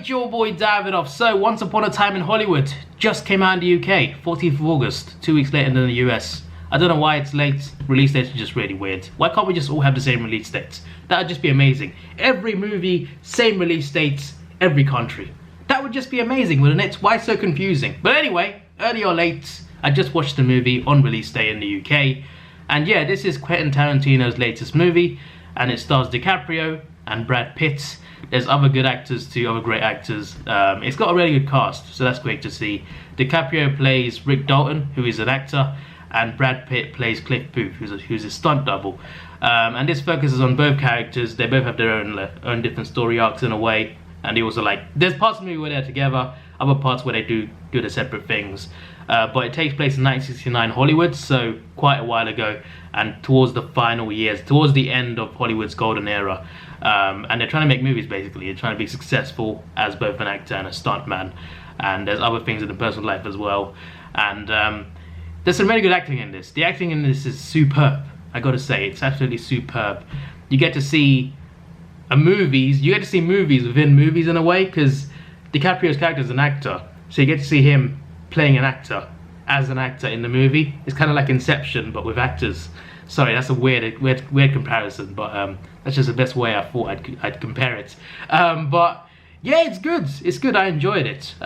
it's your boy Davidoff. So, Once Upon a Time in Hollywood just came out in the UK, 14th of August, 2 weeks later than the US. I don't know why it's late. Release dates are just really weird. Why can't we just all have the same release dates? That would just be amazing. Every movie, same release dates, every country. That would just be amazing, wouldn't it? Why so confusing? But anyway, early or late, I just watched the movie on release day in the UK. And yeah, this is Quentin Tarantino's latest movie, and it stars DiCaprio and Brad Pitt. There's other good actors too, other great actors. It's got a really good cast, so that's great to see. DiCaprio plays Rick Dalton, who is an actor, and Brad Pitt plays Cliff Booth, who's a stunt double. And this focuses on both characters. They both have their own different story arcs in a way. And they also there's parts of the movie where they're together, other parts where they do the separate things. But it takes place in 1969 Hollywood, so quite a while ago, and towards the final years, towards the end of Hollywood's golden era. And they're trying to make movies, basically. They're trying to be successful as both an actor and a stuntman. And there's other things in the personal life as well. And there's some really good acting in this. The acting in this is superb, I gotta say. It's absolutely superb. You get to see movies within movies in a way, because DiCaprio's character is an actor. So you get to see him playing an actor as an actor in the movie. It's kind of like Inception, but with actors. Sorry, that's a weird comparison, but that's just the best way I thought I'd compare it. But yeah, it's good. It's good. I enjoyed it.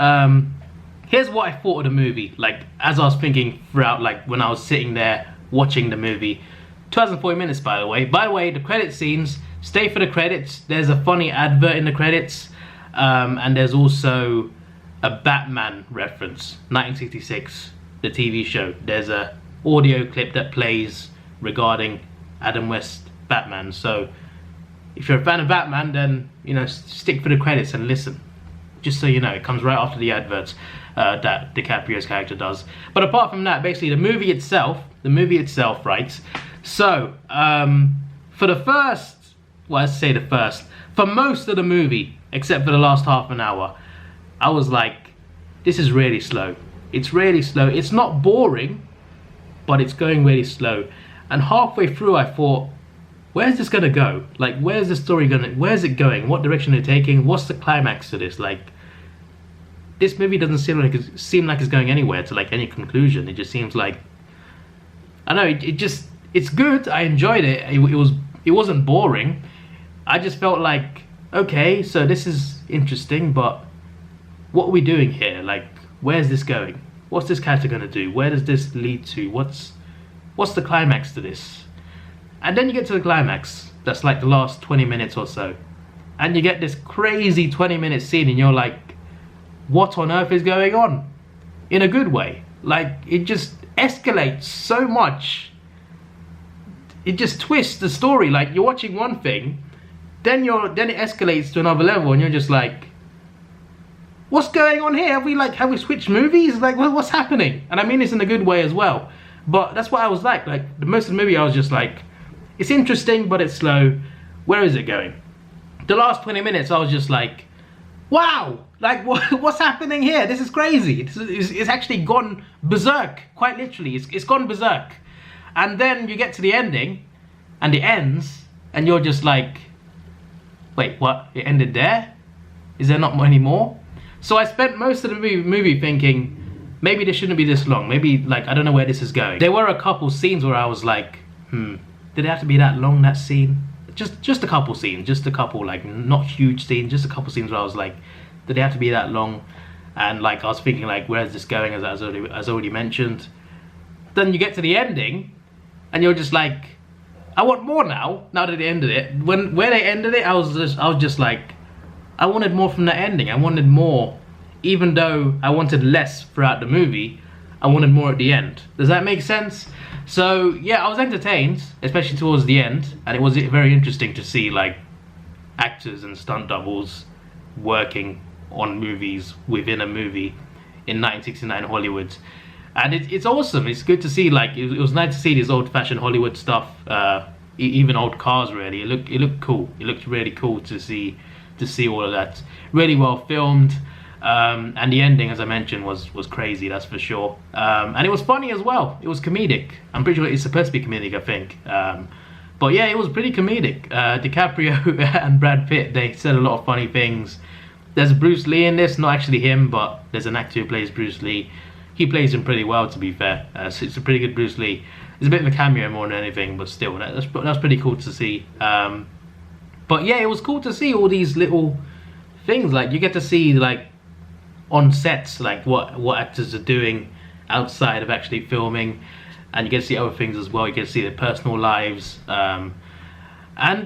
Here's what I thought of the movie. As I was thinking throughout, when I was sitting there watching the movie. 240 minutes, by the way. By the way, the credit scenes. Stay for the credits. There's a funny advert in the credits, and there's also a Batman reference. 1966, the TV show. There's a audio clip that plays regarding Adam West Batman. So if you're a fan of Batman, then stick for the credits and listen. Just so you know, it comes right after the adverts that DiCaprio's character does. But apart from that, basically the movie itself, right? So for most of the movie, except for the last half an hour, I was like, this is really slow. It's really slow. It's not boring, but it's going really slow. And halfway through, I thought, where's this gonna go? Where's the story where's it going? What direction are they taking? What's the climax to this? This movie doesn't seem like it's going anywhere to any conclusion. It just seems like, I don't know, it's good. I enjoyed it. It wasn't boring. I just felt like, okay, so this is interesting, but what are we doing here? Where's this going? What's this character gonna do? Where does this lead to? What's the climax to this? And then you get to the climax. That's the last 20 minutes or so. And you get this crazy 20-minute scene, and you're like, what on earth is going on? In a good way. It just escalates so much. It just twists the story. You're watching one thing, then it escalates to another level, and you're just like, what's going on here? Have we switched movies? What's happening? And I mean this in a good way as well. But that's what I was like. The most of the movie, I was just like, it's interesting, but it's slow. Where is it going? The last 20 minutes, I was just like, wow! What's happening here? This is crazy. It's actually gone berserk, quite literally. It's gone berserk. And then you get to the ending, and it ends, and you're just like, wait, what? It ended there? Is there not any more? So I spent most of the movie thinking, maybe this shouldn't be this long. Maybe, I don't know where this is going. There were a couple scenes where I was like, did it have to be that long, that scene? Just a couple scenes, just a couple, not huge scenes, just a couple scenes where I was like, did it have to be that long? And I was thinking, where is this going, as already mentioned. Then you get to the ending, and you're just like, I want more now that they ended it. Where they ended it, I was just like, I wanted more from the ending. I wanted more. Even though I wanted less throughout the movie, I wanted more at the end. Does that make sense? So yeah, I was entertained, especially towards the end, and it was very interesting to see actors and stunt doubles working on movies within a movie in 1969 Hollywood. And it's awesome. It's good to see. It was nice to see this old-fashioned Hollywood stuff, even old cars. Really, it looked cool. It looked really cool to see all of that. Really well filmed. And the ending, as I mentioned, was crazy, that's for sure. And it was funny as well. It was comedic. I'm pretty sure it's supposed to be comedic, I think. But yeah, it was pretty comedic. DiCaprio and Brad Pitt, they said a lot of funny things. There's Bruce Lee in this, not actually him, but there's an actor who plays Bruce Lee. He plays him pretty well, to be fair. So it's a pretty good Bruce Lee. It's a bit of a cameo more than anything, but still, that's pretty cool to see. But yeah, it was cool to see all these little things. Like, you get to see, like, on sets, like what actors are doing outside of actually filming, and you get to see other things as well. You get to see their personal lives, and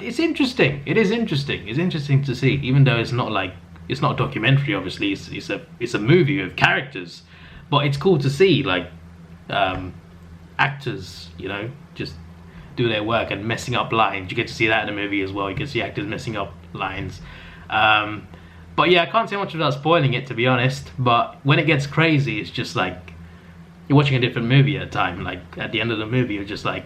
it's interesting. It is interesting. It's interesting to see, even though it's not a documentary. Obviously, it's a movie with characters, but it's cool to see, like, actors, you know, just do their work and messing up lines. You get to see that in the movie as well. You can see actors messing up lines. But yeah, I can't say much without spoiling it, to be honest. But when it gets crazy, it's just like you're watching a different movie at a time. Like, at the end of the movie, you're just like,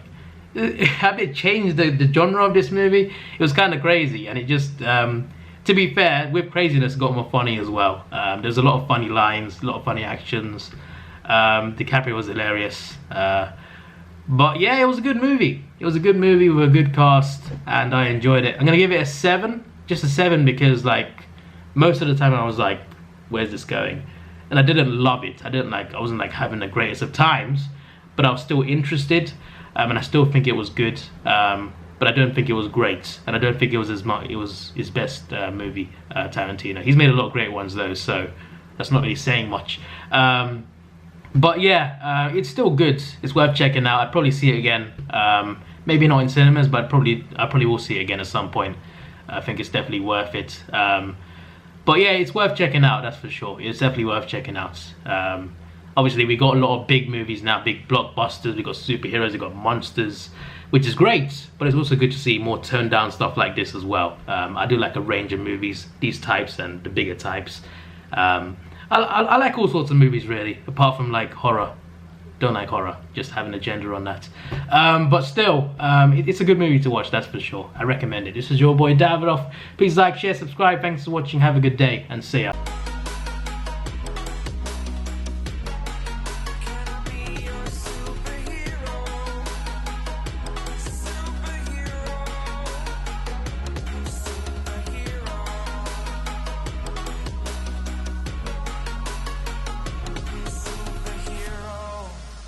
have it changed the genre of this movie? It was kind of crazy, and it just, to be fair, with craziness, it got more funny as well. There's a lot of funny lines, a lot of funny actions. DiCaprio was hilarious. But yeah, it was a good movie. It was a good movie with a good cast, and I enjoyed it. I'm gonna give it a 7, just a 7, because, like, most of the time I was like, where's this going? And I didn't love it. I wasn't like having the greatest of times, but I was still interested, and I still think it was good. But I don't think it was great, and I don't think it was his best movie, Tarantino. He's made a lot of great ones though, so that's not really saying much. But yeah, it's still good. It's worth checking out. I'd probably see it again. Maybe not in cinemas, but I probably will see it again at some point. I think it's definitely worth it. But yeah, it's worth checking out, that's for sure. It's definitely worth checking out. Obviously, we got a lot of big movies now, big blockbusters. We got superheroes, we got monsters, which is great. But it's also good to see more toned down stuff like this as well. I do like a range of movies, these types and the bigger types. I like all sorts of movies, really, apart from, like, horror. Don't like horror, just having a gender on that. But still, it's a good movie to watch, that's for sure. I recommend it. This is your boy Davidoff. Please like, share, subscribe. Thanks for watching. Have a good day, and see ya.